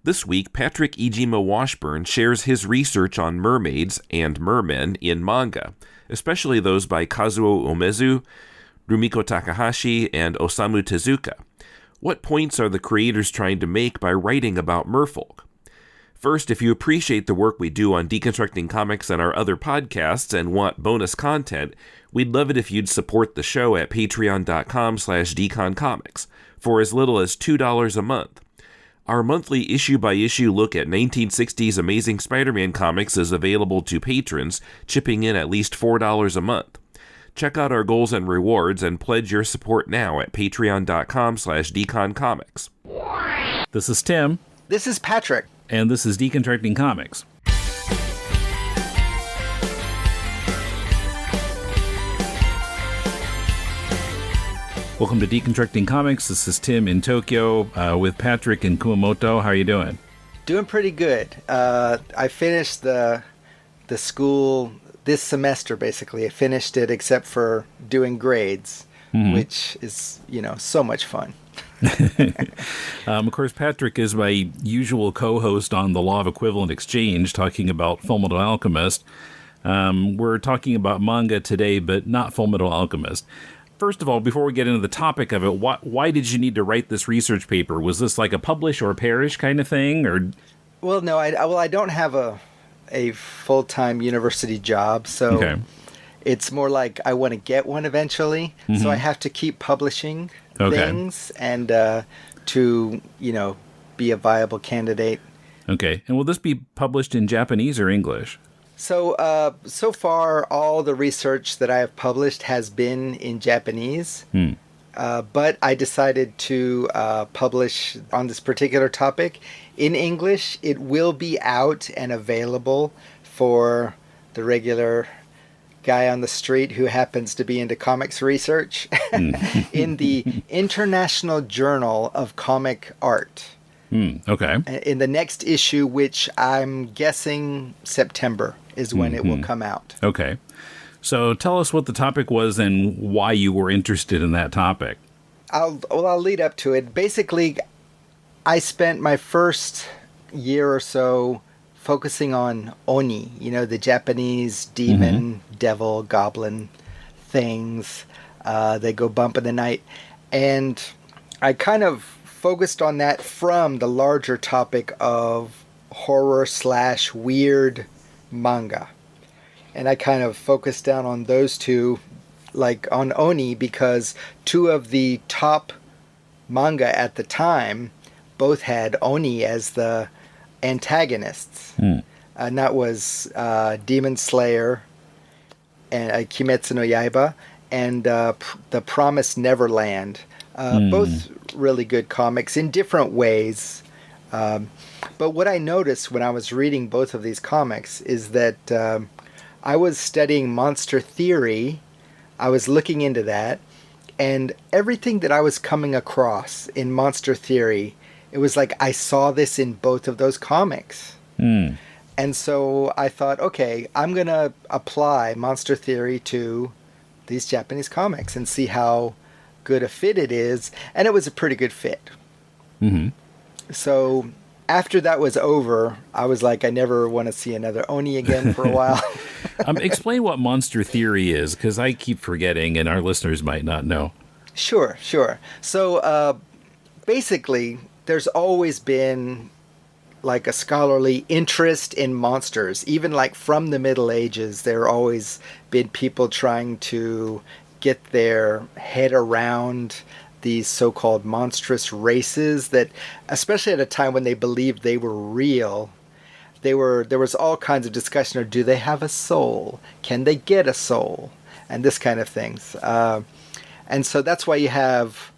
This week, Patrick Ijima-Washburn shares his research on mermaids and mermen in manga, especially those by Kazuo Umezu, Rumiko Takahashi, and Osamu Tezuka. What points are the creators trying to make by writing about merfolk? First, if you appreciate the work we do on Deconstructing Comics and our other podcasts and want bonus content, we'd love it if you'd support the show at patreon.com/deconcomics for as little as $2 a month. Our monthly issue-by-issue look at 1960s Amazing Spider-Man comics is available to patrons, chipping in at least $4 a month. Check out our goals and rewards and pledge your support now at patreon.com/deconcomics. This is Tim. This is Patrick. And this is Deconstructing Comics. Welcome to Deconstructing Comics. This is Tim in Tokyo with Patrick in Kumamoto. How are you doing? Doing pretty good. I finished the school this semester, basically. I finished it except for doing grades, which is, so much fun. Of course, Patrick is my usual co-host on the Law of Equivalent Exchange, talking about Fullmetal Alchemist. We're talking about manga today, but not Fullmetal Alchemist. First of all, before we get into the topic of it, why did you need to write this research paper? Was this like a publish or perish kind of thing, or? Well, no. I don't have a full-time university job, so it's more like I want to get one eventually. So I have to keep publishing things and to be a viable candidate. Okay, and will this be published in Japanese or English? So so far all the research that I have published has been in Japanese, but I decided to publish on this particular topic in English. It will be out and available for the regular guy on the street who happens to be into comics research in the International Journal of Comic Art. Okay. In the next issue, which I'm guessing September is when it will come out. Okay. So tell us what the topic was and why you were interested in that topic. I'll lead up to it. Basically, I spent my first year or so focusing on Oni, the Japanese demon, devil, goblin things. They go bump in the night. And I kind of focused on that from the larger topic of horror/weird manga. And I kind of focused down on those two, like on Oni, because two of the top manga at the time both had Oni as the antagonists. And that was Demon Slayer and Kimetsu no Yaiba and The Promised Neverland. Both really good comics in different ways. But what I noticed when I was reading both of these comics is that I was studying monster theory. I was looking into that. And everything that I was coming across in monster theory, it was like I saw this in both of those comics. And so I thought, okay, I'm going to apply monster theory to these Japanese comics and see how good a fit it is. And it was a pretty good fit. So after that was over, I was like, I never want to see another Oni again for a while. Explain what monster theory is, because I keep forgetting and our listeners might not know. Sure. So basically, there's always been like a scholarly interest in monsters. Even like from the Middle Ages, there have always been people trying to get their head around these so-called monstrous races that, especially at a time when they believed they were real, there was all kinds of discussion of, do they have a soul? Can they get a soul? And this kind of things. And so that's why you have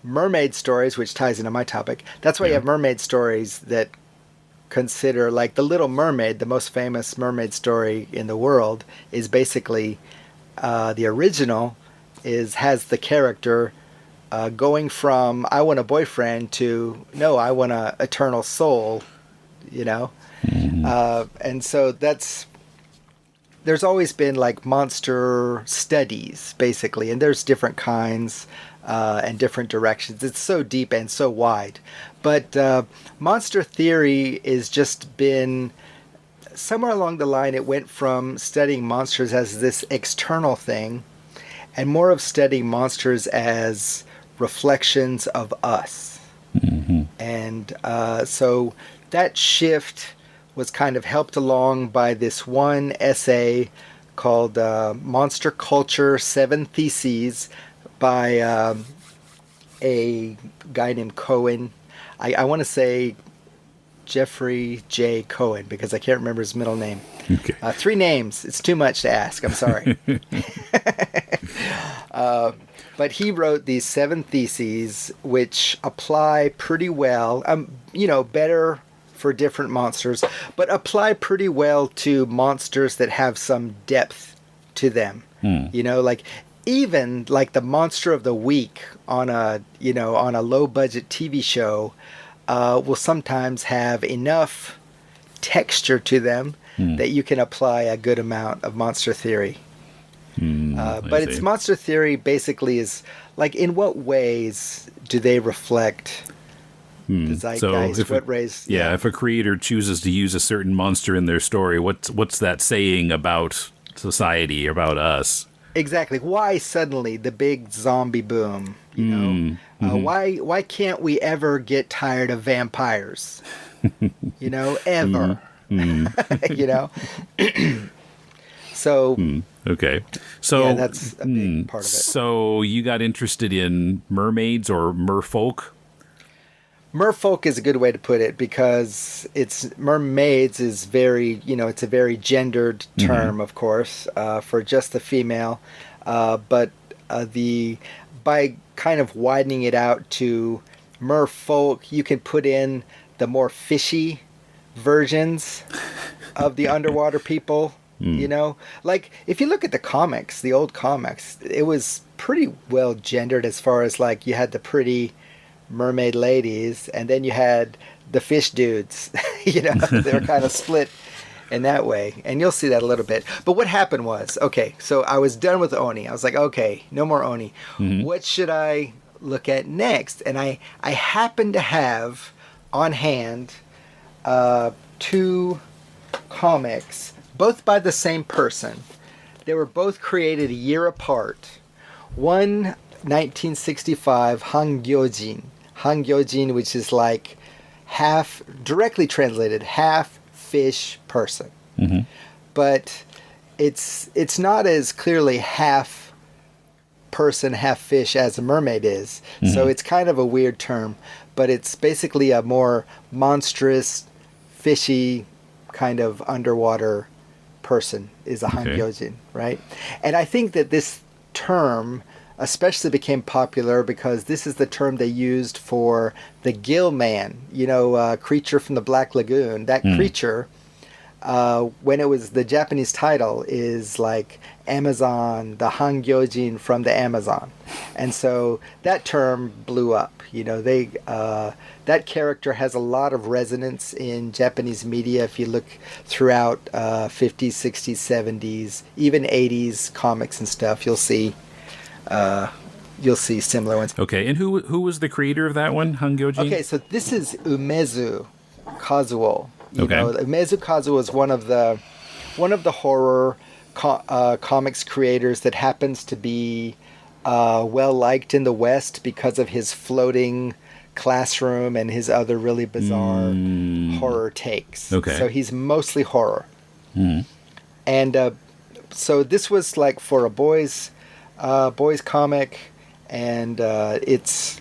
mermaid stories, which ties into my topic. That's why you have mermaid stories that consider, like the Little Mermaid, the most famous mermaid story in the world, is basically the original has the character going from I want a boyfriend to no, I want a eternal soul, And so that's there's always been like monster studies, basically, and there's different kinds and different directions. It's so deep and so wide. But monster theory is just been somewhere along the line. It went from studying monsters as this external thing, and more of studying monsters as reflections of us. Mm-hmm. And so that shift was kind of helped along by this one essay called Monster Culture, 7 Theses by a guy named Cohen. I want to say Jeffrey J. Cohen, because I can't remember his middle name. Okay. 3 names. It's too much to ask. I'm sorry. But he wrote these 7 theses, which apply pretty well, better for different monsters, but apply pretty well to monsters that have some depth to them. Like even like the monster of the week on a low budget TV show will sometimes have enough texture to them that you can apply a good amount of monster theory. But it's monster theory basically is like, in what ways do they reflect the zeitgeist? So if a creator chooses to use a certain monster in their story, what's that saying about society, about us? Exactly. Why suddenly the big zombie boom? Why can't we ever get tired of vampires? Ever. So. Okay. So that's a big part of it. So you got interested in mermaids or merfolk? Merfolk is a good way to put it, because mermaids is very, it's a very gendered term, of course, for just the female. But by kind of widening it out to merfolk, you can put in the more fishy versions of the underwater people. Like if you look at the comics, the old comics, it was pretty well gendered as far as like you had the pretty mermaid ladies and then you had the fish dudes. They were kind of split in that way, and you'll see that a little bit. But what happened was, okay, so I was done with Oni. I was like, okay, no more Oni. What should I look at next? And I happened to have on hand 2 comics, both by the same person. They were both created a year apart. One, 1965, Hangyojin. Hangyojin, which is like half, directly translated, half fish person. But it's not as clearly half person, half fish as a mermaid is. So it's kind of a weird term, but it's basically a more monstrous, fishy kind of underwater person is a Hangyojin, right? And I think that this term especially became popular because this is the term they used for the gill man, creature from the Black Lagoon. That creature, when it was the Japanese title, is like Amazon, the Hangyojin from the Amazon. And so that term blew up. That character has a lot of resonance in Japanese media. If you look throughout 50s, 60s, 70s, even 80s comics and stuff, you'll see similar ones. Okay, and who was the creator of that one, Hangyojin? Okay, so this is Umezu Kazuo. Umezu Kazuo is one of the horror comics creators that happens to be well liked in the West because of his floating classroom and his other really bizarre horror takes. Okay. So he's mostly horror. And so this was like for a boys comic, and it's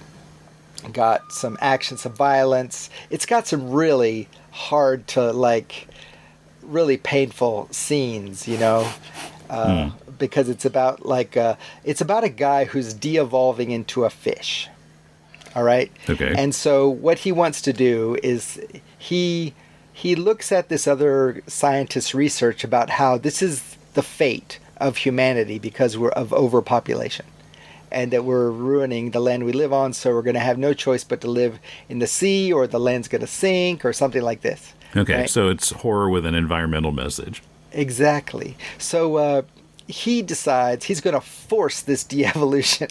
got some action, some violence. It's got some really hard to really painful scenes, because it's about a guy who's de-evolving into a fish. All right. Okay. And so what he wants to do is he looks at this other scientist's research about how this is the fate of humanity because we're of overpopulation, and that we're ruining the land we live on. So we're going to have no choice but to live in the sea, or the land's going to sink, or something like this. Okay. Right? So it's horror with an environmental message. Exactly. So he decides he's going to force this de-evolution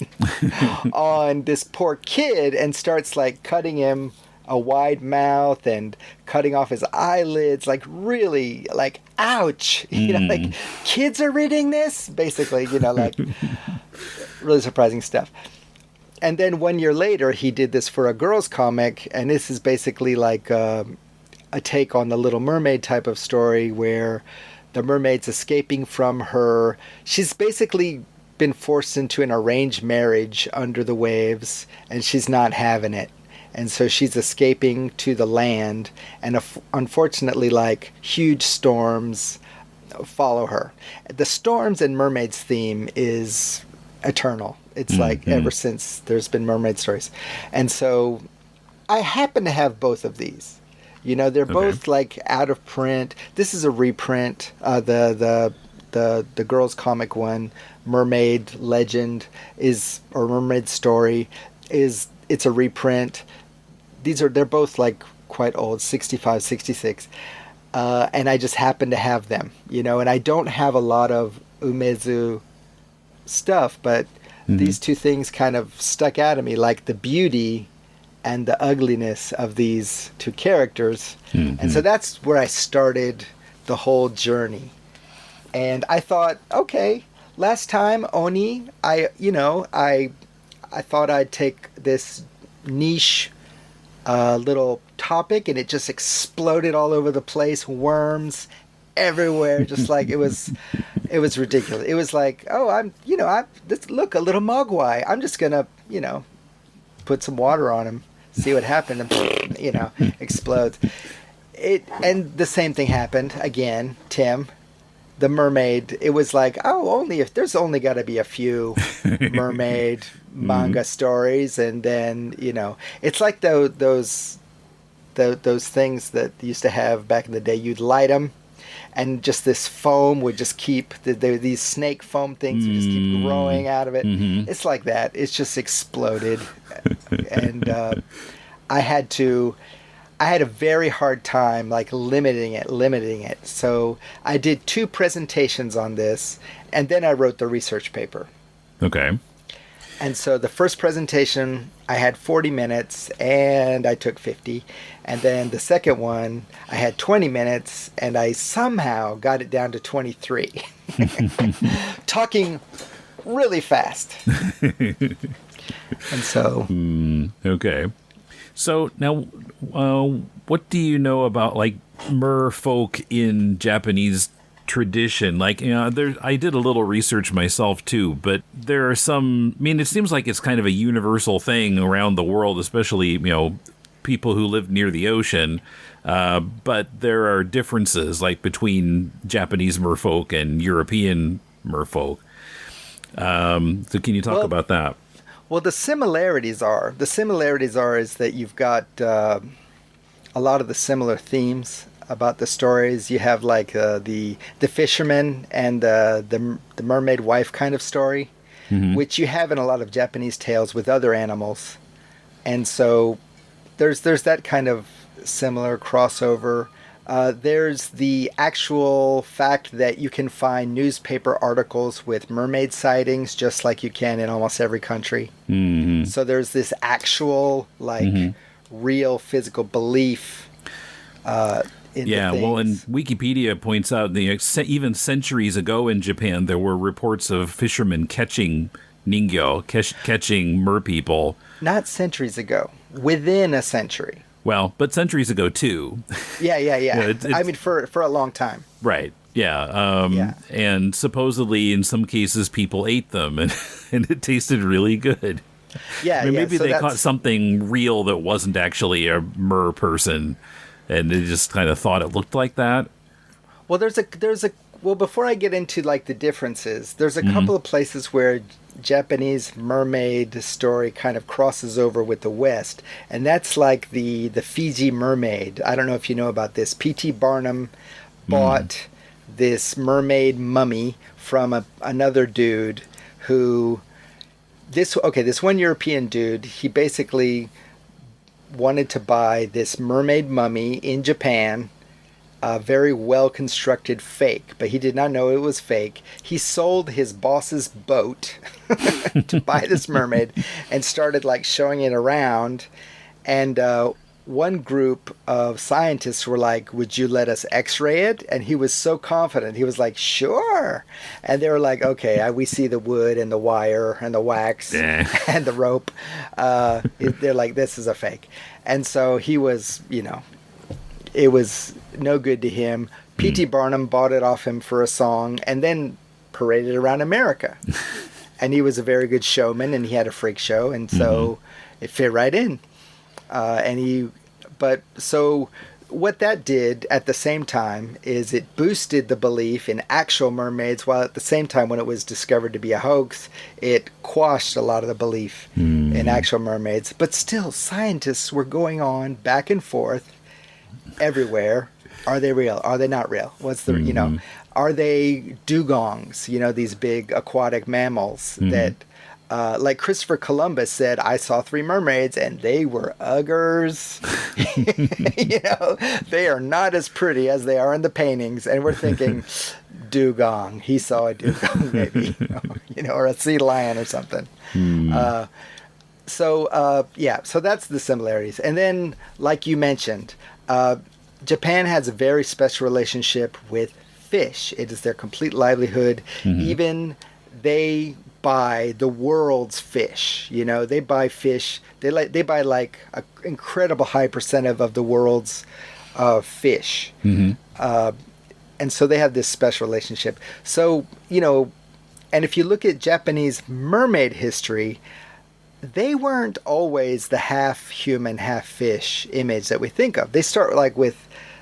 on this poor kid and starts like cutting him a wide mouth and cutting off his eyelids, like really like ouch. Like kids are reading this, basically, like really surprising stuff. And then 1 year later, he did this for a girls' comic, and this is basically like a take on the Little Mermaid type of story where the mermaid's escaping from her. She's basically been forced into an arranged marriage under the waves, and she's not having it. And so she's escaping to the land, and unfortunately, like, huge storms follow her. The storms and mermaids theme is eternal. It's like ever since there's been mermaid stories. And so I happen to have both of these. They're both like out of print. This is a reprint. The girls comic one, Mermaid Legend or Mermaid Story it's a reprint. They're both like quite old, 65, 66. And I just happen to have them, and I don't have a lot of Umezu stuff, but these two things kind of stuck out of me, like the beauty and the ugliness of these two characters. And so that's where I started the whole journey. And I thought, okay, last time Oni, I thought I'd take this niche little topic, and it just exploded all over the place, worms everywhere, just like it was ridiculous. It was like, oh, look, a little mogwai. I'm just gonna, put some water on him, see what happened, and explodes. And the same thing happened again, Tim. The mermaid, it was like, there's only got to be a few mermaid manga stories, and then it's like those things that they used to have back in the day. You'd light them, and just this foam would just keep these snake foam things would just keep growing out of it. It's like that. It's just exploded, and I had a very hard time like limiting it. So I did 2 presentations on this, and then I wrote the research paper. Okay. And so the first presentation, I had 40 minutes, and I took 50. And then the second one, I had 20 minutes, and I somehow got it down to 23. Talking really fast. And so... Okay. So now, what do you know about like merfolk in Japanese tradition? Like, I did a little research myself too, but there are some. I mean, it seems like it's kind of a universal thing around the world, especially people who live near the ocean. But there are differences like between Japanese merfolk and European merfolk. So can you talk about that? Well, the similarities are is that you've got a lot of the similar themes about the stories. You have like the fisherman and the mermaid wife kind of story, which you have in a lot of Japanese tales with other animals, and so there's that kind of similar crossover. There's the actual fact that you can find newspaper articles with mermaid sightings just like you can in almost every country. So there's this actual, like, real physical belief in the things. Well, and Wikipedia points out even centuries ago in Japan, there were reports of fishermen catching ningyo, catching merpeople. Not centuries ago. Within a century. Well, but centuries ago, too. Yeah. I mean, for a long time. Right. Yeah. And supposedly, in some cases, people ate them, and it tasted really good. Yeah, I mean, maybe so they caught something real that wasn't actually a mer person, and they just kind of thought it looked like that. Well, before I get into, like, the differences, there's a couple of places where Japanese mermaid story kind of crosses over with the West, and that's like the Fiji mermaid. I don't know if you know about this. P.T. Barnum bought this mermaid mummy from another dude who this one European dude, he basically wanted to buy this mermaid mummy in Japan a very well constructed fake, but he did not know it was fake. He sold his boss's boat to buy this mermaid and started like showing it around. And one group of scientists were like, "Would you let us x-ray it?" And he was so confident. He was like, "Sure." And they were like, "Okay, we see the wood and the wire and the wax and the rope." They're like, "This is a fake." And so he was, it was no good to him. P.T. Barnum bought it off him for a song and then paraded around America. And he was a very good showman, and he had a freak show, and so it fit right in. So what that did at the same time is it boosted the belief in actual mermaids, while at the same time, when it was discovered to be a hoax, it quashed a lot of the belief in actual mermaids. But still, scientists were going on back and forth everywhere. Are they real? Are they not real? What's the, are they dugongs, these big aquatic mammals that, like Christopher Columbus said, "I saw 3 mermaids and they were uggers." They are not as pretty as they are in the paintings. And we're thinking, dugong. He saw a dugong maybe, or a sea lion or something. So that's the similarities. And then, like you mentioned, Japan has a very special relationship with fish. It is their complete livelihood. Even they buy the world's fish. They buy fish. They buy like an incredible high percentage of the world's fish. And so they have this special relationship. So, and if you look at Japanese mermaid history, they weren't always the half human, half fish image that we think of. They start like with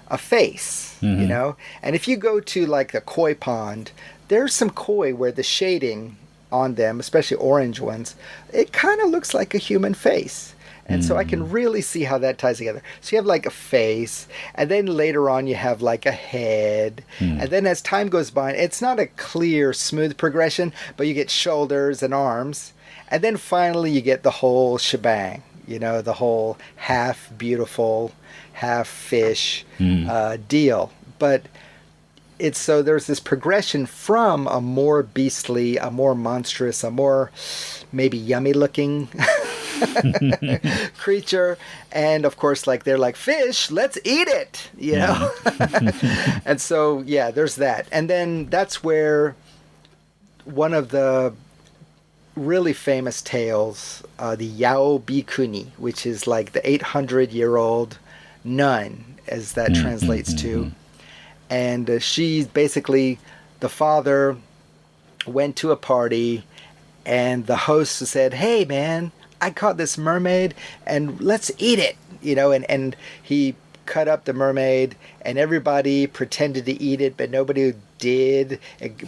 a face, and if you go to like the koi pond, there's some koi where the shading on them, especially orange ones, it kind of looks like a human face. And so I can really see how that ties together. So you have like a face, and then later on you have like a head. And then as time goes by, it's not a clear, smooth progression, but you get shoulders and arms. And then finally you get the whole shebang, the whole half beautiful, half fish deal. But it's so there's this progression from a more beastly, a more monstrous, a more maybe yummy looking creature. And of course, like they're like, fish, let's eat it, And so, there's that. And then that's where one of the really famous tales, the Yao Bikuni, which is like the 800-year-old nun, as that translates to. And she basically, the father went to a party, and the host said, "Hey, man, I caught this mermaid, and let's eat it." And he cut up the mermaid, and everybody pretended to eat it, but nobody did.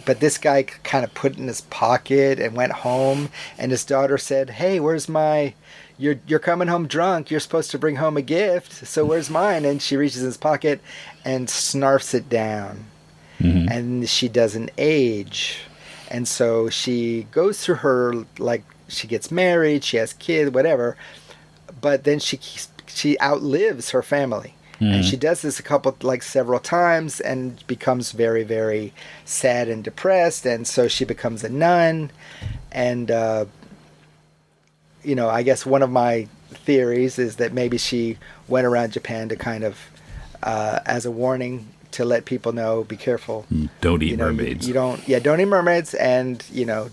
But this guy kind of put it in his pocket and went home, and his daughter said, "Hey, where's my... You're coming home drunk. You're supposed to bring home a gift. So where's mine?" And she reaches in his pocket and snarfs it down. And she doesn't age. And so she goes through her, like, she gets married, she has kids, whatever. But then she outlives her family. And she does this several times and becomes very, very sad and depressed. And so she becomes a nun. And, I guess one of my theories is that maybe she went around Japan to kind of, as a warning, to let people know, be careful. Don't eat mermaids. Don't eat mermaids, and,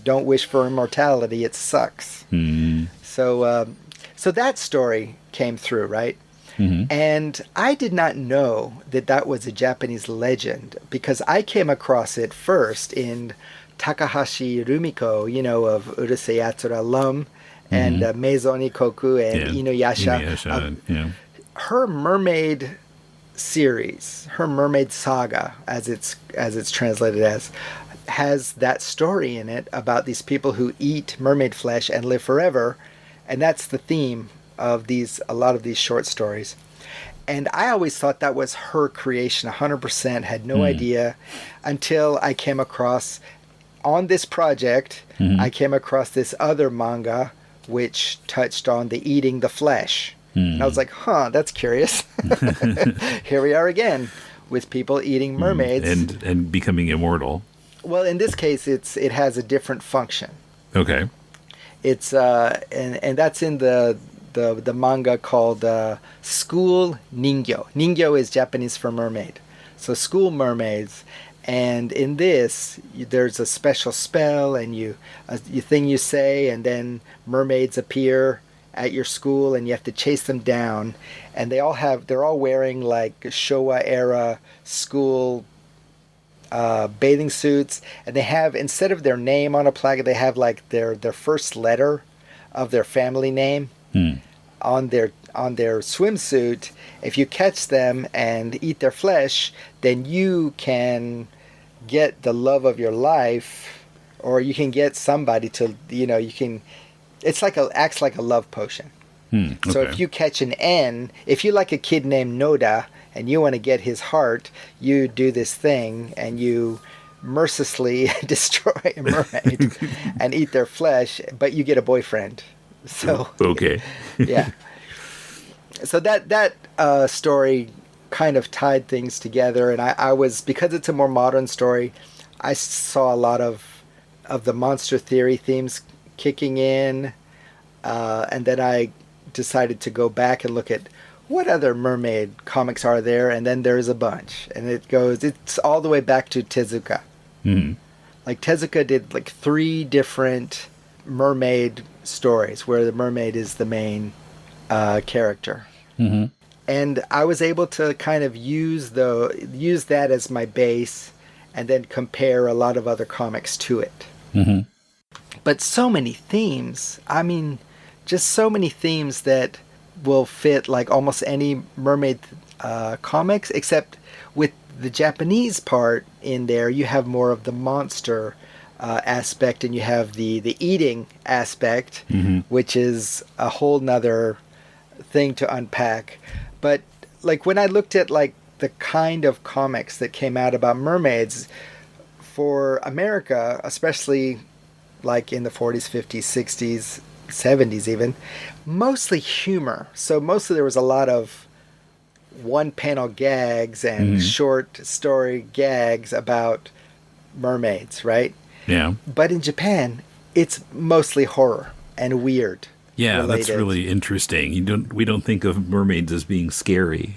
don't wish for immortality. It sucks. So that story came through, right? And I did not know that was a Japanese legend, because I came across it first in Takahashi Rumiko, of Urusei Yatsura alum, and Maison Ikoku and Inuyasha. Her mermaid series, her mermaid saga, as it's translated as, has that story in it about these people who eat mermaid flesh and live forever, and that's the theme of a lot of these short stories. And I always thought that was her creation, 100%, had no idea, until I came across, on this project, I came across this other manga which touched on the eating the flesh. And I was like, that's curious. Here we are again. with people eating mermaids. And becoming immortal. Well, in this case, it has a different function. Okay. It's and that's in the manga called School Ningyo. Ningyo is Japanese for mermaid. So school mermaids, and in this there's a special spell, and you thing you say, and then mermaids appear at your school, and you have to chase them down, and they're all wearing like Showa era school bathing suits, and they have, instead of their name on a plaque, they have like their first letter of their family name on their swimsuit. If you catch them and eat their flesh, then you can get the love of your life, or you can get somebody to, you can. It's acts like a love potion. Okay. So if you catch an N, if you like a kid named Noda and you want to get his heart, you do this thing and you mercilessly destroy a mermaid and eat their flesh, but you get a boyfriend. So okay. Yeah. So that story kind of tied things together, and I was, because it's a more modern story, I saw a lot of the monster theory themes kicking in, and then I decided to go back and look at what other mermaid comics are there, and then there's a bunch, and it's all the way back to Tezuka. Mm-hmm. Like Tezuka did like 3 different mermaid stories where the mermaid is the main character. Mm-hmm. And I was able to kind of use that as my base, and then compare a lot of other comics to it. Mm-hmm. But so many themes. I mean, just so many themes that will fit like almost any mermaid comics, except with the Japanese part in there, you have more of the monster aspect, and you have the eating aspect, which is a whole nother thing to unpack. But like when I looked at like the kind of comics that came out about mermaids for America, especially like in the 40s, 50s, 60s, 70s even, mostly humor. So mostly there was a lot of one-panel gags and short story gags about mermaids, right? Yeah. But in Japan, it's mostly horror and weird. Yeah, related. That's really interesting. We don't think of mermaids as being scary.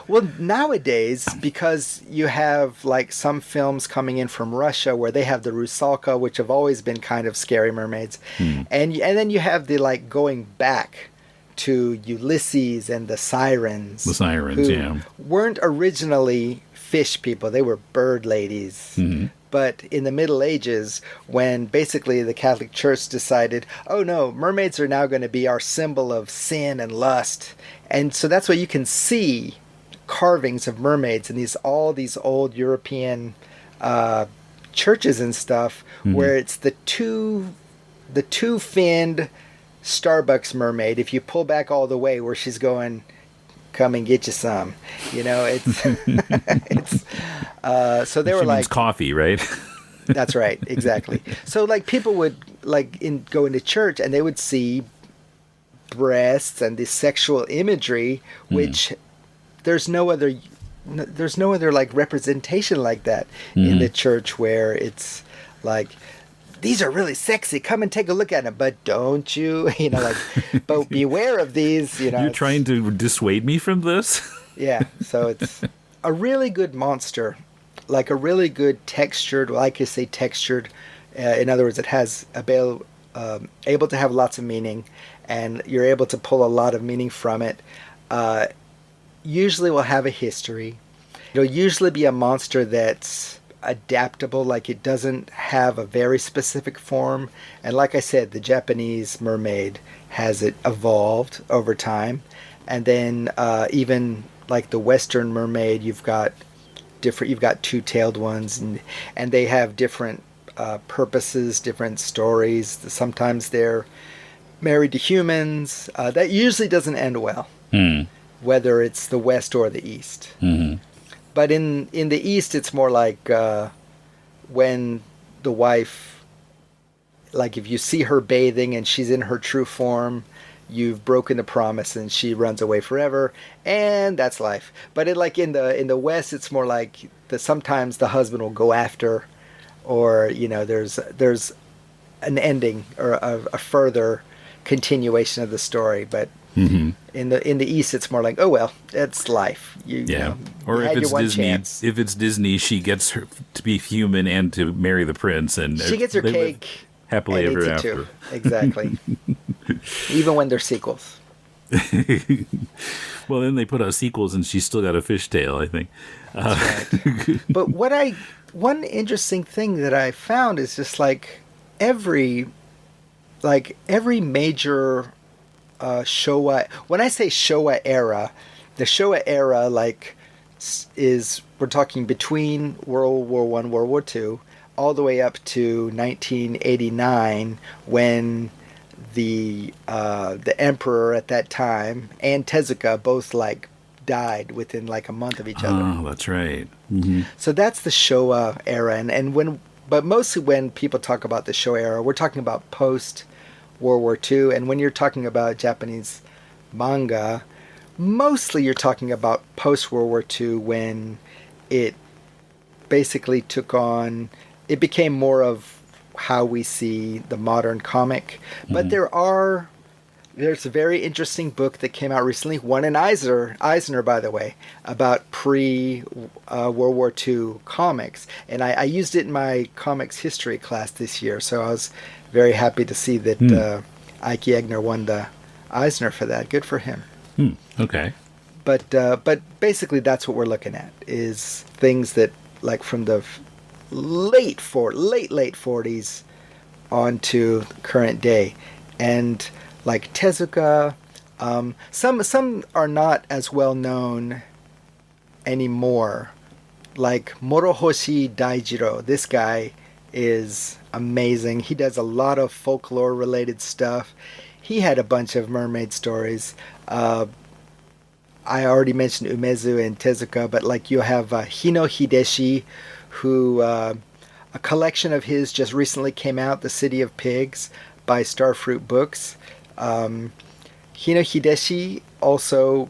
Well, nowadays, because you have like some films coming in from Russia where they have the rusalka, which have always been kind of scary mermaids, and then you have the like going back to Ulysses and the sirens. The sirens, who weren't originally fish people; they were bird ladies. Mm-hmm. But in the Middle Ages, when basically the Catholic Church decided, oh no, mermaids are now going to be our symbol of sin and lust, and so that's why you can see carvings of mermaids in all these old European churches and stuff, where it's the two-finned Starbucks mermaid. If you pull back all the way, where she's going, "Come and get you some," it's it's. So they were like coffee, right? That's right, exactly. So like people would go into church and they would see breasts and this sexual imagery, which there's no other like representation like that in the church, where it's like, these are really sexy, come and take a look at them, but don't you but beware of these, You're trying to dissuade me from this? Yeah, so it's a really good monster, like a really good textured, in other words, it has able to have lots of meaning, and you're able to pull a lot of meaning from it. Usually will have a history. It'll usually be a monster that's adaptable, like it doesn't have a very specific form. And like I said, the Japanese mermaid has it evolved over time. And then even like the Western mermaid, you've got two-tailed ones, and they have different purposes, different stories. Sometimes they're married to humans. That usually doesn't end well. Whether it's the West or the East. But in the East, it's more like when the wife, like if you see her bathing and she's in her true form, you've broken the promise, and she runs away forever, and that's life. But like in the West, it's more like sometimes the husband will go after, or there's an ending or a further continuation of the story. But in the East, it's more like, oh well, it's life. Or if it's Disney, she gets her to be human and to marry the prince, and she gets her cake happily ever after. Too. Exactly. Even when they're sequels. Well, then they put out sequels, and she's still got a fishtail, I think. Right. But one interesting thing that I found is just like every major Showa. When I say Showa era, the Showa era we're talking between World War I, World War II, all the way up to 1989, when the emperor at that time and Tezuka both died within a month of each other. Oh, that's right. Mm-hmm. So that's the Showa era, but mostly when people talk about the Showa era, we're talking about post World War II, and when you're talking about Japanese manga, mostly you're talking about post World War II, when it basically it became more of how we see the modern comic. But there's a very interesting book that came out recently, won an Eisner, by the way, about pre-World War II comics. And I used it in my comics history class this year, so I was very happy to see that Ike Egner won the Eisner for that. Good for him. Okay. But basically that's what we're looking at, is things that from the late 40s on to current day. And Tezuka, some are not as well known anymore. Like Morohoshi Daijiro, this guy is amazing. He does a lot of folklore related stuff. He had a bunch of mermaid stories. I already mentioned Umezu and Tezuka, but you have Hino Hideshi, who a collection of his just recently came out, The City of Pigs, by Starfruit Books. Hino Hideshi also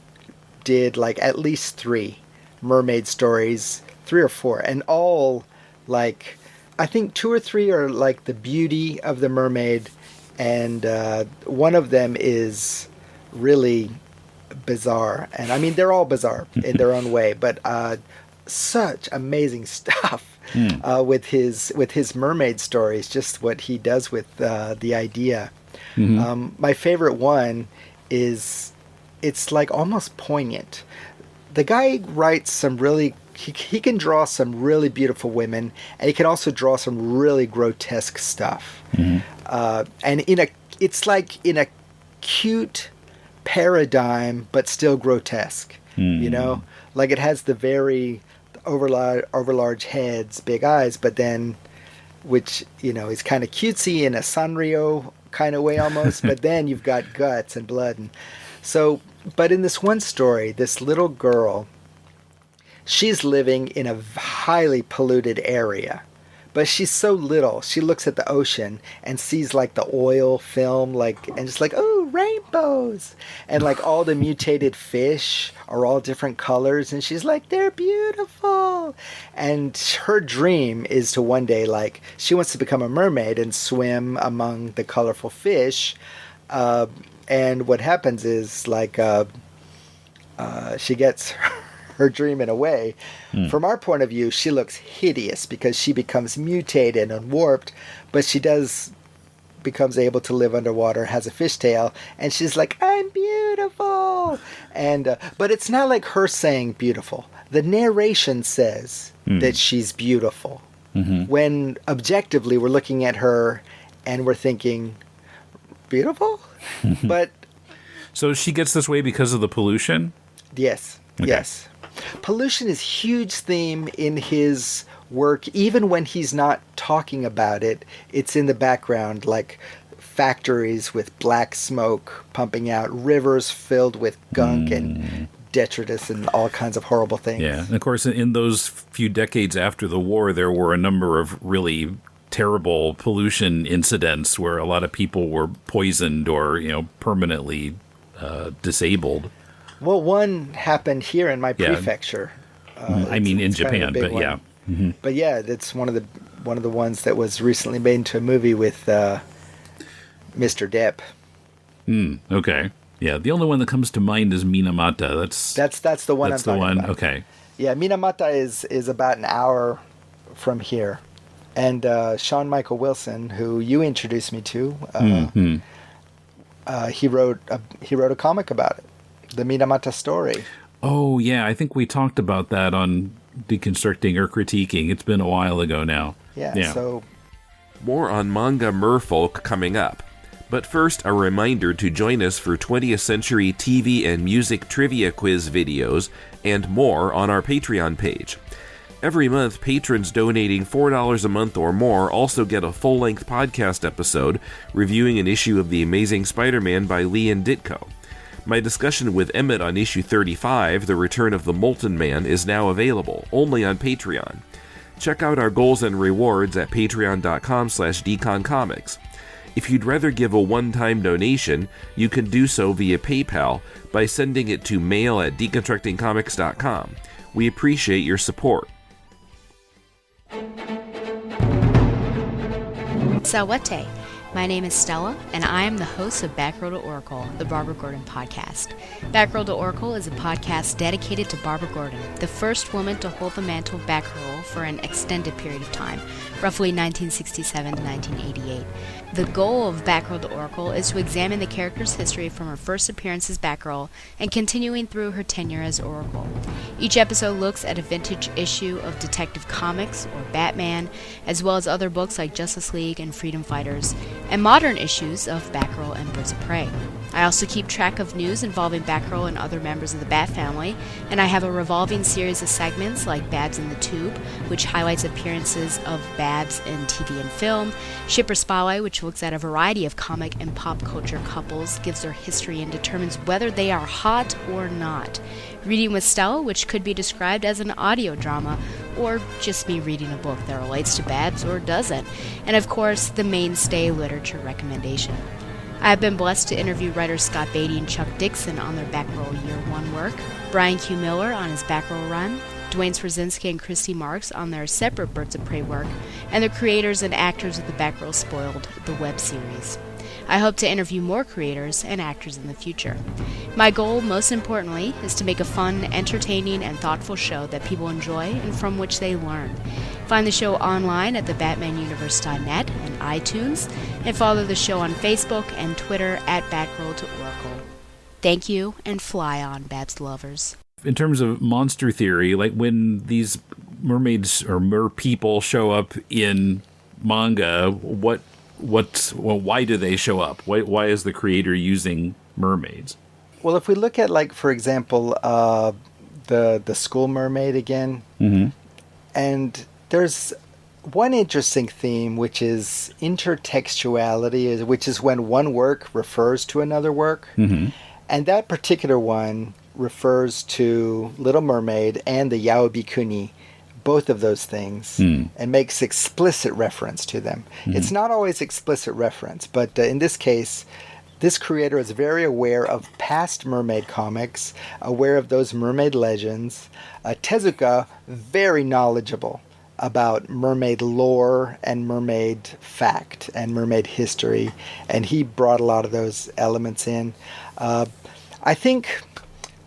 did at least 3 mermaid stories, 3 or 4, and all I think 2 or 3 are the beauty of the mermaid, and one of them is really bizarre. And I mean, they're all bizarre in their own way, but such amazing stuff with his mermaid stories, just what he does with the idea. My favorite one is, it's almost poignant. The guy writes some really, he can draw some really beautiful women, and he can also draw some really grotesque stuff. And it's in a cute paradigm, but still grotesque. It has the very overlarge heads, big eyes, but then, which is kind of cutesy in a Sanrio kind of way almost, but then you've got guts and blood. And so, but in this one story, this little girl, she's living in a highly polluted area, but she's so little. She looks at the ocean and sees the oil film, and just oh, rainbows, and all the mutated fish are all different colors, and she's they're beautiful. And her dream is to one day, she wants to become a mermaid and swim among the colorful fish. And what happens is she gets her dream in a way. From our point of view, she looks hideous because she becomes mutated and warped, but she becomes able to live underwater, has a fishtail, and she's I'm beautiful. And but it's not her saying beautiful. The narration says that she's beautiful. When objectively we're looking at her and we're thinking, beautiful? But so she gets this way because of the pollution? Yes. Okay. Yes. Pollution is a huge theme in his work. Even when he's not talking about it, it's in the background, factories with black smoke pumping out, rivers filled with gunk and detritus and all kinds of horrible things. Yeah, and of course, in those few decades after the war, there were a number of really terrible pollution incidents where a lot of people were poisoned or, permanently disabled. Well, one happened here in my prefecture. In Japan, but one. yeah. Mm-hmm. But yeah, it's one of the ones that was recently made into a movie with Mr. Depp. Okay. Yeah, the only one that comes to mind is Minamata. That's the one. That's the one. About. Okay. Yeah, Minamata is about an hour from here, and Sean Michael Wilson, who you introduced me to, he wrote a comic about it, the Minamata story. Oh yeah, I think we talked about that on Deconstructing or Critiquing. It's been a while ago now. Yeah. So more on manga merfolk coming up. But first, a reminder to join us for 20th Century TV and music trivia quiz videos and more on our Patreon page. Every month, patrons donating $4 a month or more also get a full-length podcast episode reviewing an issue of The Amazing Spider-Man by Lee and Ditko. My discussion with Emmett on issue 35, The Return of the Molten Man, is now available, only on Patreon. Check out our goals and rewards at patreon.com/deconcomics. If you'd rather give a one-time donation, you can do so via PayPal by sending it to mail@deconstructingcomics.com. We appreciate your support. Sawate. My name is Stella, and I am the host of Backrow to Oracle, the Barbara Gordon podcast. Backrow to Oracle is a podcast dedicated to Barbara Gordon, the first woman to hold the mantle of Backrow for an extended period of time, roughly 1967 to 1988. The goal of Backrow to Oracle is to examine the character's history from her first appearance as Batgirl and continuing through her tenure as Oracle. Each episode looks at a vintage issue of Detective Comics or Batman, as well as other books like Justice League and Freedom Fighters, and modern issues of Batgirl and Birds of Prey. I also keep track of news involving Batgirl and other members of the Bat family, and I have a revolving series of segments like Babs in the Tube, which highlights appearances of Babs in TV and film, Shipper Spotlight, which looks at a variety of comic and pop culture couples, gives their history, and determines whether they are hot or not. Reading with Stella, which could be described as an audio drama, or just me reading a book that relates to Babs or doesn't, and of course, the mainstay literature recommendation. I have been blessed to interview writers Scott Beatty and Chuck Dixon on their Batgirl Year 1 work, Brian Q. Miller on his Batgirl run, Dwayne Swarzinski and Christy Marks on their separate Birds of Prey work, and the creators and actors of the Batgirl Spoiled, the web series. I hope to interview more creators and actors in the future. My goal, most importantly, is to make a fun, entertaining, and thoughtful show that people enjoy and from which they learn. Find the show online at thebatmanuniverse.net and iTunes, and follow the show on Facebook and Twitter at Batgirl to Oracle. Thank you, and fly on, Babs lovers. In terms of monster theory, like when these mermaids or merpeople show up in manga, why do they show up? Why is the creator using mermaids? Well, if we look at, like, for example, the school mermaid again, and there's one interesting theme, which is intertextuality, which is when one work refers to another work. And that particular one refers to Little Mermaid and the Yaobikuni, both of those things, and makes explicit reference to them. It's not always explicit reference, but in this case, this creator is very aware of past mermaid comics, aware of those mermaid legends. Tezuka, very knowledgeable about mermaid lore and mermaid fact and mermaid history, and he brought a lot of those elements in. I think,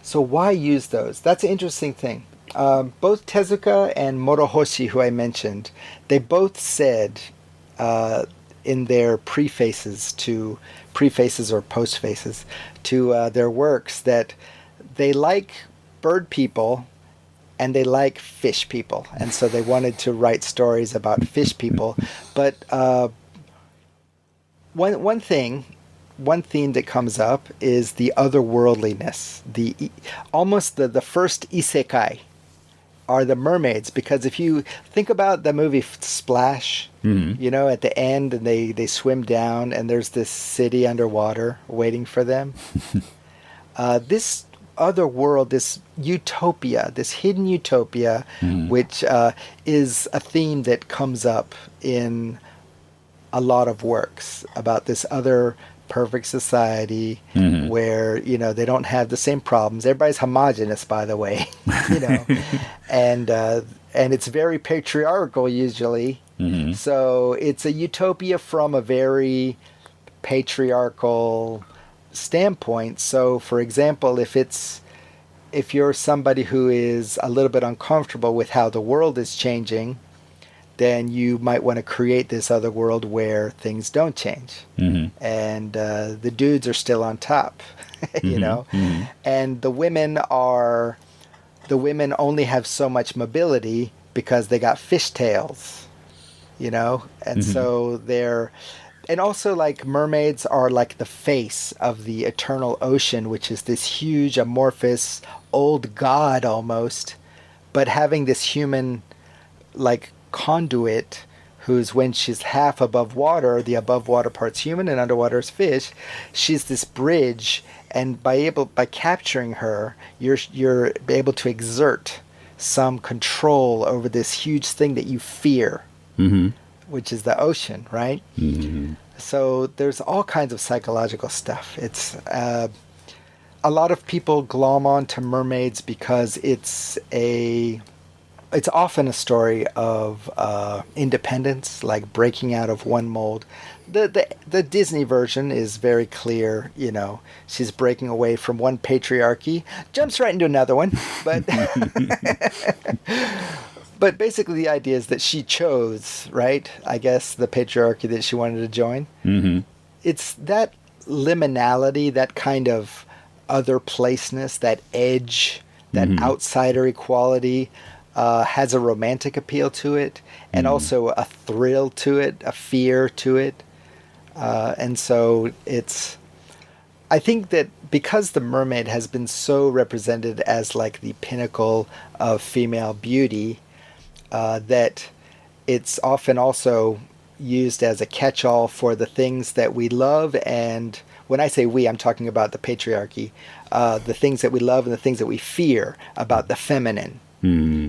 so why use those? That's an interesting thing. Both Tezuka and Morohoshi, who I mentioned, they both said in their prefaces or postfaces to their works that they like bird people and they like fish people, and so they wanted to write stories about fish people. But one theme that comes up is the otherworldliness, almost the first isekai are the mermaids, because if you think about the movie Splash, at the end, and they swim down and there's this city underwater waiting for them. This other world, this utopia, this hidden utopia, which is a theme that comes up in a lot of works about this other perfect society where, you know, they don't have the same problems. Everybody's homogenous, by the way, you know, and it's very patriarchal usually. So it's a utopia from a very patriarchal standpoint. So, for example, if you're somebody who is a little bit uncomfortable with how the world is changing, then you might want to create this other world where things don't change. And the dudes are still on top, you know, and the women only have so much mobility because they got fishtails, you know, and so and also like mermaids are like the face of the eternal ocean, which is this huge amorphous old god almost, but having this human like conduit who's, when she's half above water, the above water part's human and underwater is fish, she's this bridge, and by capturing her, you're able to exert some control over this huge thing that you fear, which is the ocean, right? So there's all kinds of psychological stuff. It's a lot of people glom on to mermaids because it's often a story of independence, like breaking out of one mold. The Disney version is very clear, you know, she's breaking away from one patriarchy, jumps right into another one, but but basically the idea is that she chose, right, I guess, the patriarchy that she wanted to join. It's that liminality, that kind of other placeness, that edge, that outsider equality, has a romantic appeal to it, and also a thrill to it, a fear to it. And so I think that because the mermaid has been so represented as like the pinnacle of female beauty, that it's often also used as a catch-all for the things that we love. And when I say we, I'm talking about the patriarchy, the things that we love and the things that we fear about the feminine.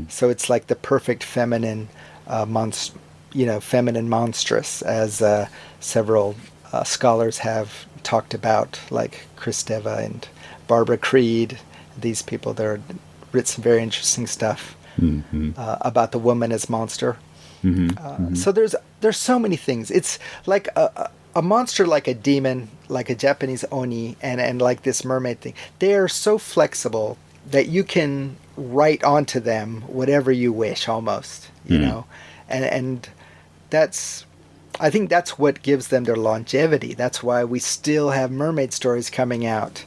So it's like the perfect feminine, feminine monstrous, as several scholars have talked about, like Kristeva and Barbara Creed. These people, they're written some very interesting stuff about the woman as monster. So there's so many things. It's like a monster, like a demon, like a Japanese oni, and like this mermaid thing. They are so flexible that you can write onto them whatever you wish, almost, you know, and I think that's what gives them their longevity. That's why we still have mermaid stories coming out.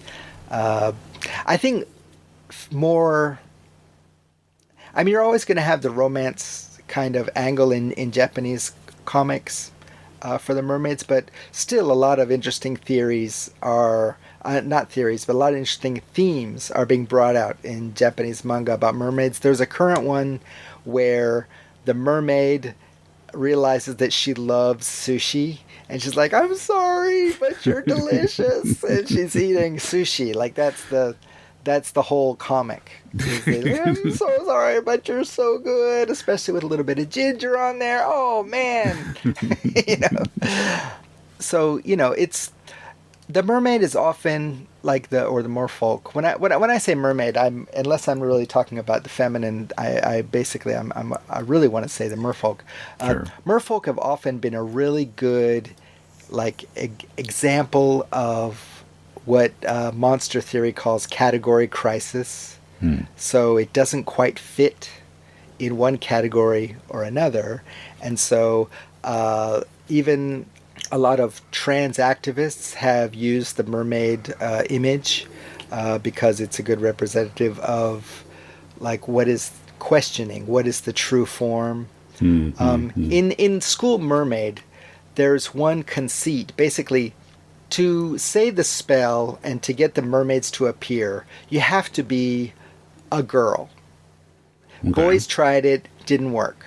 I think more. I mean, you're always going to have the romance kind of angle in Japanese comics for the mermaids, but still a lot of interesting theories are. Not theories, but a lot of interesting themes are being brought out in Japanese manga about mermaids. There's a current one where the mermaid realizes that she loves sushi, and she's like, "I'm sorry, but you're delicious," and she's eating sushi. Like that's the whole comic. I'm so sorry, but you're so good, especially with a little bit of ginger on there. Oh man, you know. So you know, the mermaid is often like the merfolk. When I say mermaid, unless I'm really talking about the feminine, I really want to say the merfolk. Sure. Merfolk have often been a really good like example of what monster theory calls category crisis. So it doesn't quite fit in one category or another, and so even a lot of trans activists have used the mermaid image because it's a good representative of like what is questioning, what is the true form. In School Mermaid, there's one conceit. Basically, to say the spell and to get the mermaids to appear, you have to be a girl. Okay. Boys tried it, didn't work.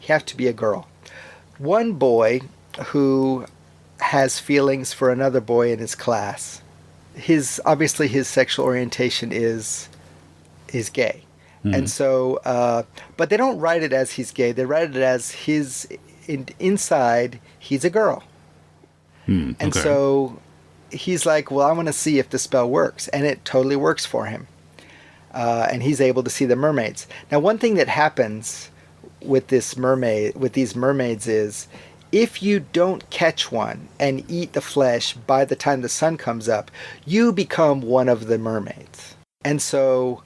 You have to be a girl. One boy who has feelings for another boy in his class, obviously his sexual orientation is gay. And so but they don't write it as he's gay. They write it as inside he's a girl. And so he's like, well, I want to see if the spell works. And it totally works for him. And he's able to see the mermaids. Now, one thing that happens with these mermaids is if you don't catch one and eat the flesh by the time the sun comes up, you become one of the mermaids. And so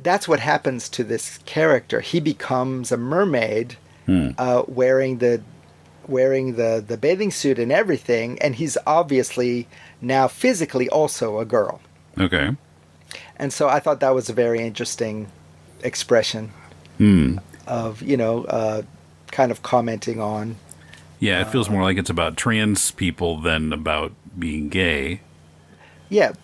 that's what happens to this character. He becomes a mermaid, wearing the bathing suit and everything, and he's obviously now physically also a girl. Okay. And so I thought that was a very interesting expression of, kind of commenting on. Yeah, it feels more like it's about trans people than about being gay. Yeah.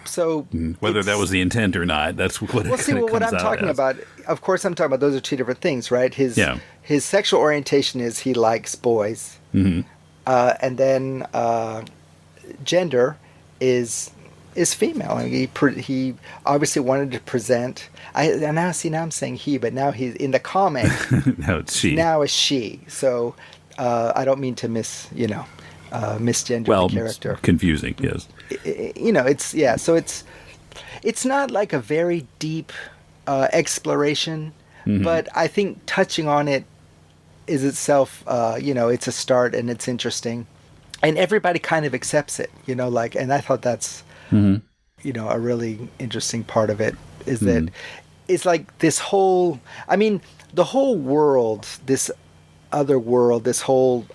So whether that was the intent or not, that's what it comes what I'm out talking as. about, of course I'm talking about those are two different things, right? His sexual orientation is he likes boys. And then gender is female. I mean, he obviously wanted to present. Now I'm saying he, but now he's in the comic. Now it's she. Now it's she. So I don't mean to misgender the character. Well, confusing, yes. So it's not like a very deep exploration, but I think touching on it is itself, it's a start and it's interesting, and everybody kind of accepts it, and I thought that's. A really interesting part of it is that it's like this whole, the whole world, this other world, this whole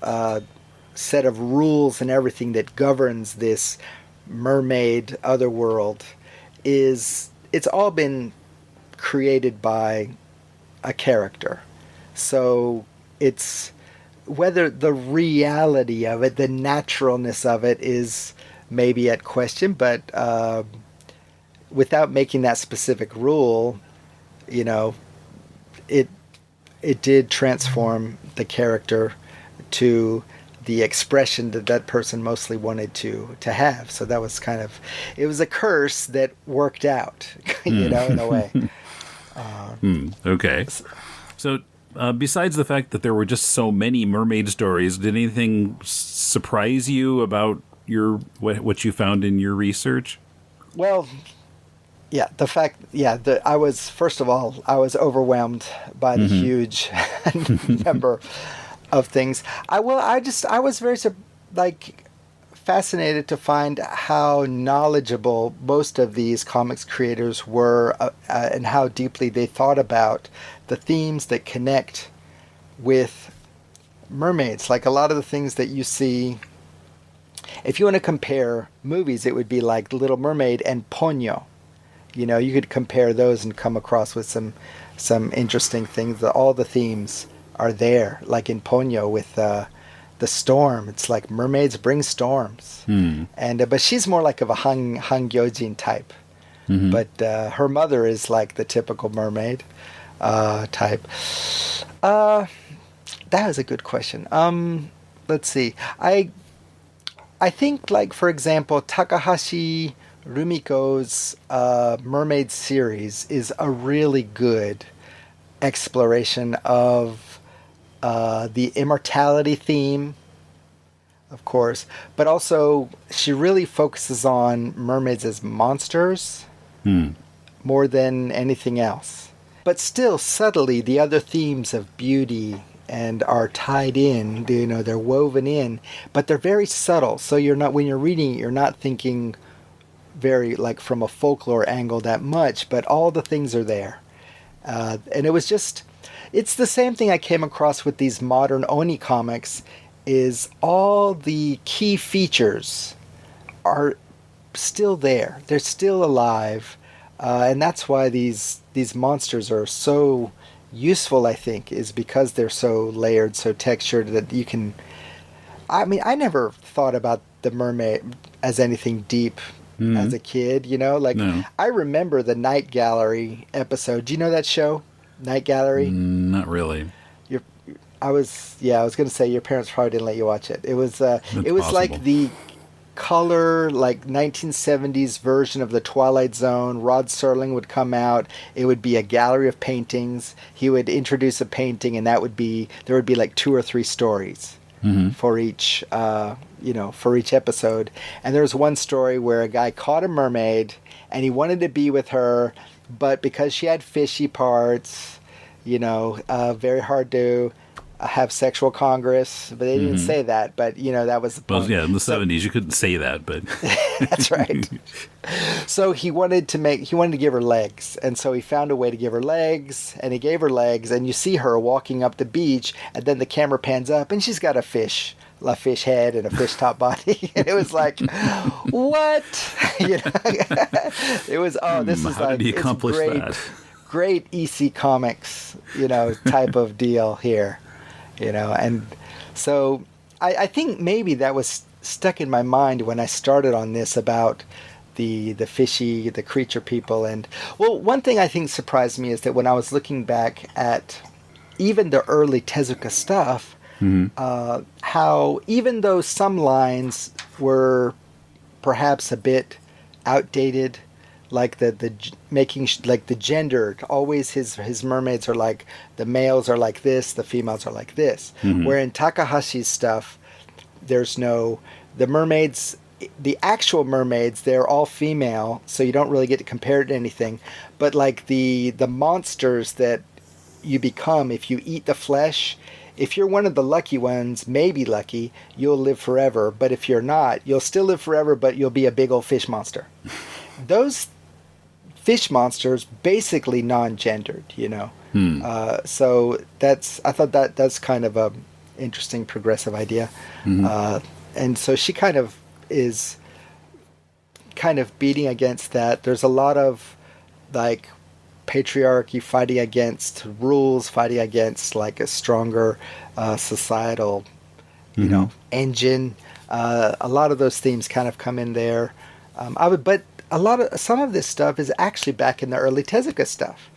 set of rules and everything that governs this mermaid other world it's all been created by a character. So it's whether the reality of it, the naturalness of it is maybe at question, but without making that specific rule, it did transform the character to the expression that person mostly wanted to have. So that was it was a curse that worked out, in a way. Okay. So besides the fact that there were just so many mermaid stories, did anything surprise you about what you found in your research? Well, yeah, I was overwhelmed by the huge number of things. I was very fascinated to find how knowledgeable most of these comics creators were, and how deeply they thought about the themes that connect with mermaids. Like a lot of the things that you see. If you want to compare movies, it would be like Little Mermaid and Ponyo. You could compare those and come across with some interesting things. All the themes are there. Like in Ponyo with the storm, it's like mermaids bring storms. And but she's more like of a Han Gyojin type. But her mother is like the typical mermaid type. That was a good question. Let's see. I think, like, for example, Takahashi Rumiko's Mermaid series is a really good exploration of the immortality theme, of course, but also she really focuses on mermaids as monsters more than anything else. But still, subtly, the other themes of beauty and are tied in, they're woven in, but they're very subtle. So when you're reading it, you're not thinking very like from a folklore angle that much, but all the things are there. And it's the same thing I came across with these modern Oni comics, is all the key features are still there. They're still alive. And that's why these monsters are so useful, I think, is because they're so layered, so textured that you can. I never thought about the mermaid as anything deep as a kid. No. I remember the Night Gallery episode. Do you know that show, Night Gallery? Not really. I was going to say your parents probably didn't let you watch it. It was possible. Like the color, like 1970s version of the Twilight Zone. Rod Serling would come out. It would be a gallery of paintings. He would introduce a painting, and there would be like 2 or 3 stories. for each for each episode. And there was one story where a guy caught a mermaid and he wanted to be with her, but because she had fishy parts, very hard to have sexual congress, but they didn't say that, but that was the point. Well, yeah, in the 70s you couldn't say that, but that's right. So he wanted to give her legs, and so he found a way to give her legs, and he gave her legs, and you see her walking up the beach, and then the camera pans up, and she's got a fish head and a fish top body, and it was like, what? It was this is how like did he accomplish that? Great EC Comics, type of deal here. And so I think maybe that was stuck in my mind when I started on this about the creature people. And well, one thing I think surprised me is that when I was looking back at even the early Tezuka stuff, how even though some lines were perhaps a bit outdated, like the gendered, always his mermaids are like, the males are like this, the females are like this. Where in Takahashi's stuff, there's no, the mermaids, the actual mermaids, they're all female, so you don't really get to compare it to anything. But like the monsters that you become if you eat the flesh, if you're one of the lucky ones, maybe lucky, you'll live forever. But if you're not, you'll still live forever, but you'll be a big old fish monster. Those fish monsters basically non-gendered, so I thought that's kind of a interesting progressive idea. And so she kind of is beating against that. There's a lot of like patriarchy, fighting against rules, fighting against like a stronger societal engine. A lot of those themes kind of come in there. But some of this stuff is actually back in the early Tezuka stuff.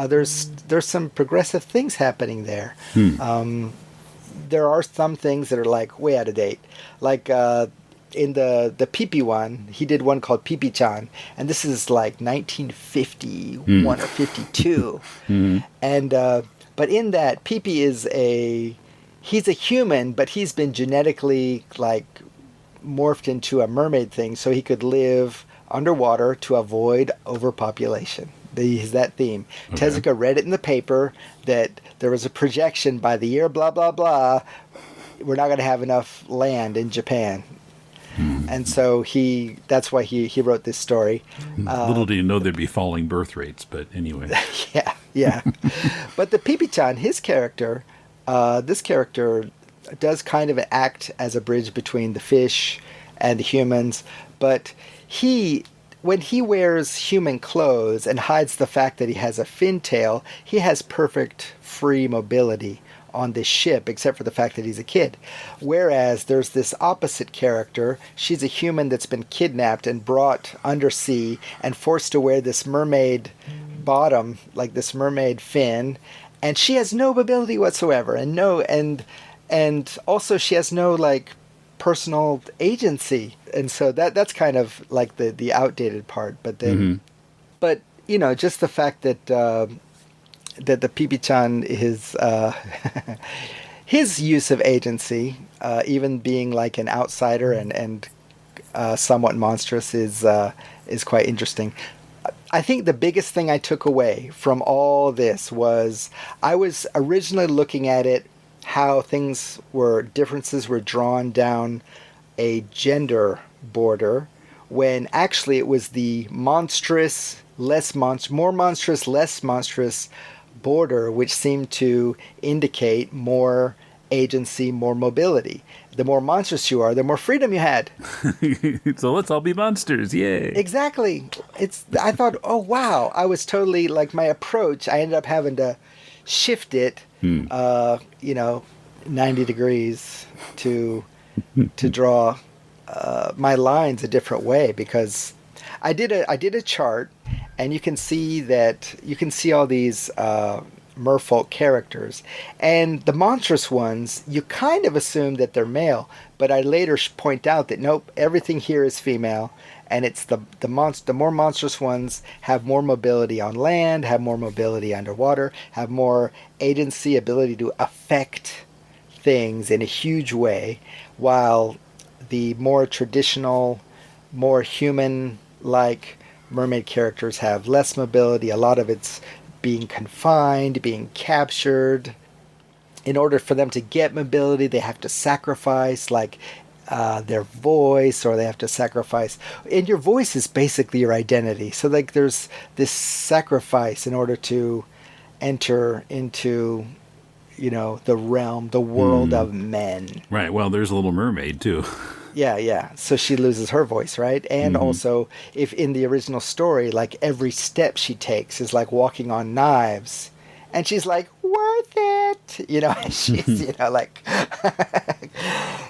There's some progressive things happening there. There are some things that are like way out of date. Like in the Pee-Pee one, he did one called Pee-Pee-chan, and this is like 1951 or 52. And but in that, Pee-Pee he's a human, but he's been genetically like morphed into a mermaid thing, so he could live underwater to avoid overpopulation. Is that theme. Okay. Tezuka read it in the paper that there was a projection by the year blah blah blah, we're not going to have enough land in Japan. And so that's why he wrote this story. Little do you know there'd be falling birth rates, but anyway. yeah. But the Pee-Pee-chan, his character, this character does kind of act as a bridge between the fish and the humans, but when he wears human clothes and hides the fact that he has a fin tail, he has perfect free mobility on this ship, except for the fact that he's a kid. Whereas there's this opposite character. She's a human that's been kidnapped and brought undersea and forced to wear this mermaid bottom, like this mermaid fin, and she has no mobility whatsoever, and also she has no like personal agency. And so that's kind of like the outdated part. But then, but just the fact that the Pee-Pee-chan is his use of agency, even being like an outsider and somewhat monstrous, is quite interesting. I think the biggest thing I took away from all this was I was originally looking at it how differences were drawn down a gender border, when actually it was the more monstrous, less monstrous border which seemed to indicate more agency, more mobility. The more monstrous you are, the more freedom you had. So let's all be monsters, yay! Exactly. I thought, oh wow, I was totally like my approach. I ended up having to shift it, 90 degrees to draw my lines a different way, because I did a chart, and you can see all these merfolk characters, and the monstrous ones you kind of assume that they're male, but I later point out that nope, everything here is female, and it's the more monstrous ones have more mobility on land, have more mobility underwater, have more agency, ability to affect things in a huge way, while the more traditional, more human-like mermaid characters have less mobility. A lot of it's being confined, being captured. In order for them to get mobility, they have to sacrifice their voice, or they have to sacrifice. And your voice is basically your identity. So like there's this sacrifice in order to enter into, the realm, the world of men. Right. Well, there's a Little Mermaid too. Yeah. So she loses her voice, right? And also, if in the original story, like every step she takes is like walking on knives, and she's like, worth it, she's, like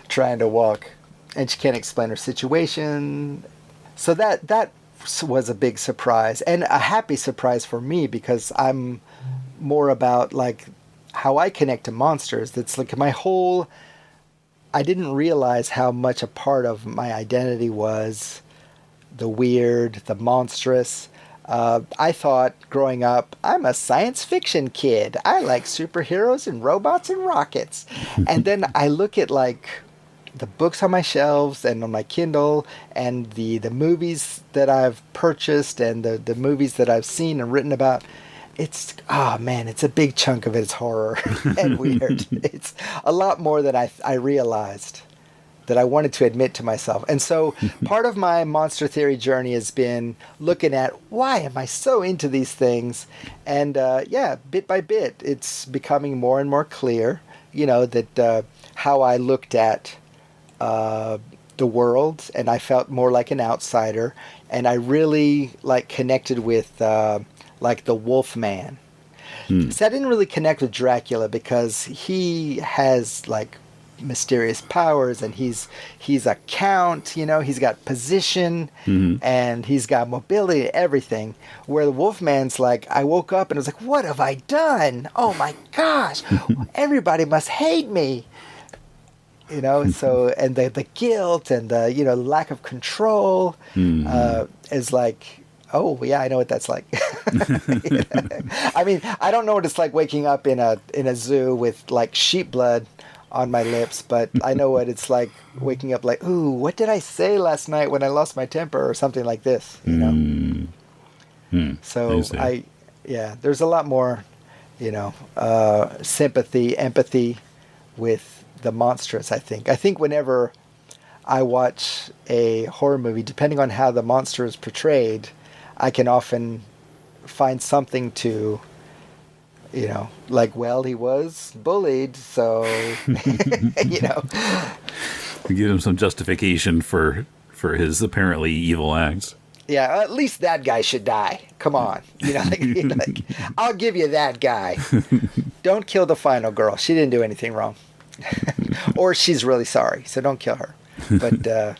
trying to walk, and she can't explain her situation. So that was a big surprise, and a happy surprise for me, because I'm more about like how I connect to monsters. That's like I didn't realize how much a part of my identity was the weird, the monstrous. I thought growing up, I'm a science fiction kid. I like superheroes and robots and rockets. And then I look at like the books on my shelves and on my Kindle, and the movies that I've purchased, and the movies that I've seen and written about. It's a big chunk of it is horror and weird. It's a lot more than I realized, that I wanted to admit to myself. And so part of my monster theory journey has been looking at, why am I so into these things? And bit by bit, it's becoming more and more clear, that how I looked at the world, and I felt more like an outsider, and I really like connected with like the Wolfman. So I didn't really connect with Dracula because he has like mysterious powers, and he's a count, he's got position, and he's got mobility, everything. Where the Wolfman's like, I woke up and I was like, what have I done? Oh my gosh, everybody must hate me. So, and the guilt and the, lack of control is like, oh yeah, I know what that's like. I mean, I don't know what it's like waking up in a zoo with like sheep blood on my lips, but I know what it's like waking up like, ooh, what did I say last night when I lost my temper, or something like this, So there's a lot more, sympathy, empathy with the monstrous, I think. I think whenever I watch a horror movie, depending on how the monster is portrayed, I can often find something to, like, well, he was bullied, so, Give him some justification for his apparently evil acts. Yeah, at least that guy should die. Come on. Like, I'll give you that guy. Don't kill the final girl. She didn't do anything wrong. Or she's really sorry, so don't kill her. But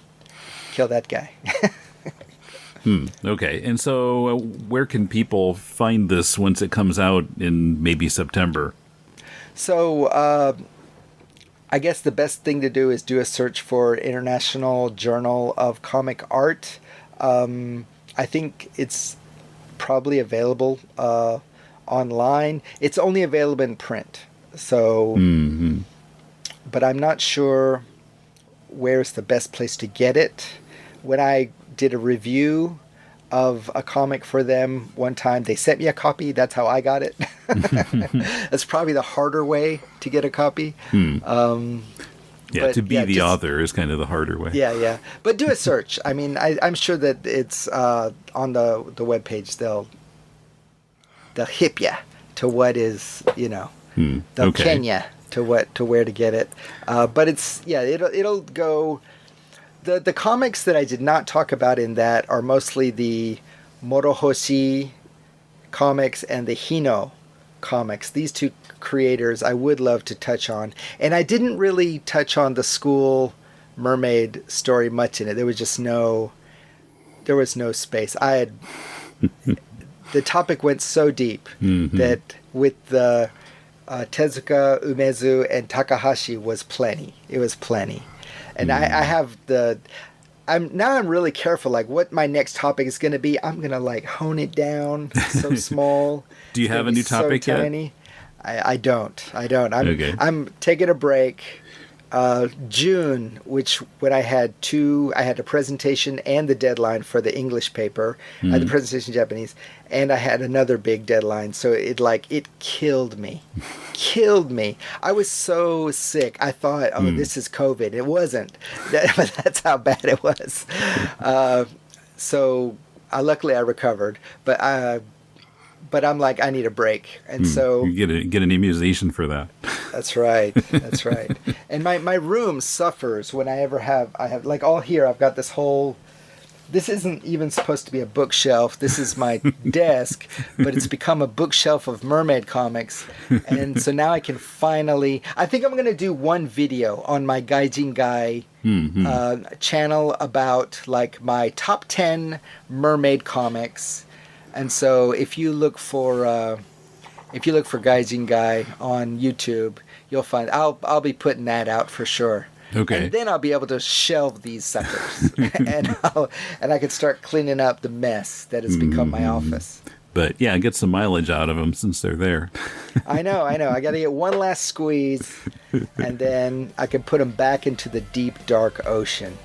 kill that guy. Okay, and so where can people find this once it comes out in maybe September? So I guess the best thing to do is do a search for International Journal of Comic Art. I think it's probably available online. It's only available in print. So, but I'm not sure where's the best place to get it. When I did a review of a comic for them one time, they sent me a copy. That's how I got it. That's probably the harder way to get a copy. To be the author is kind of the harder way. Yeah. But do a search. I mean, I'm sure that it's on the webpage. They'll hip you to what is, they'll Kenya to where to get it. But it's, it'll go. The comics that I did not talk about in that are mostly the Morohoshi comics and the Hino comics. These two creators I would love to touch on. And I didn't really touch on the school mermaid story much in it. There was no space. The topic went so deep that with the Tezuka, Umezu, and Takahashi was plenty. It was plenty. And I have I'm really careful, like what my next topic is going to be. I'm going to like hone it down so small. Do you have a new topic yet? I don't. Okay. I'm taking a break. June, when I had a presentation and the deadline for the English paper. I had the presentation in Japanese, and I had another big deadline. So it killed me. Killed me. I was so sick. I thought, this is COVID. It wasn't. But that's how bad it was. So luckily I recovered. But I'm like, I need a break. And so you get an immunization for that. That's right. That's right. And my room suffers when I have like all here, I've got this isn't even supposed to be a bookshelf. This is my desk, but it's become a bookshelf of mermaid comics. And so now I can I think I'm going to do one video on my Gaijin Guy channel about like my top 10 mermaid comics. And so if you look for Gaijin Guy on YouTube, you'll find I'll be putting that out for sure. Okay. And then I'll be able to shelve these suckers, and I can start cleaning up the mess that has become my office. But yeah, get some mileage out of them since they're there. I know. I got to get one last squeeze, and then I can put them back into the deep, dark ocean.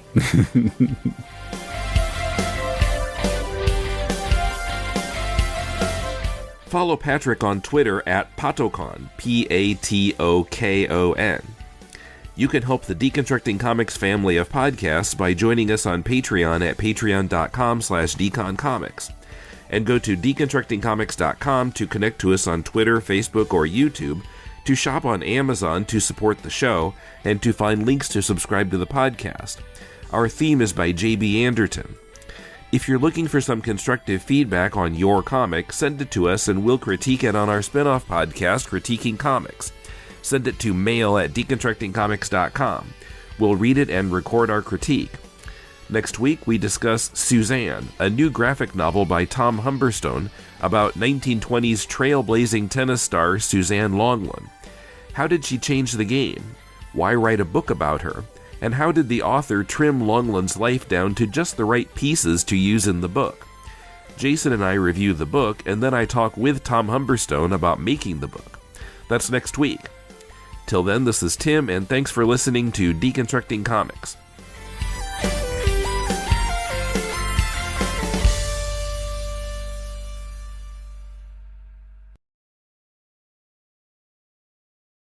Follow Patrick on Twitter at Patokon, Patokon. You can help the Deconstructing Comics family of podcasts by joining us on Patreon at patreon.com/deconcomics. And go to deconstructingcomics.com to connect to us on Twitter, Facebook, or YouTube, to shop on Amazon to support the show, and to find links to subscribe to the podcast. Our theme is by J.B. Anderton. If you're looking for some constructive feedback on your comic, send it to us and we'll critique it on our spin-off podcast, Critiquing Comics. Send it to mail@deconstructingcomics.com. We'll read it and record our critique. Next week, we discuss Suzanne, a new graphic novel by Tom Humberstone about 1920s trailblazing tennis star Suzanne Longland. How did she change the game? Why write a book about her? And how did the author trim Longland's life down to just the right pieces to use in the book? Jason and I review the book, and then I talk with Tom Humberstone about making the book. That's next week. Till then, this is Tim, and thanks for listening to Deconstructing Comics.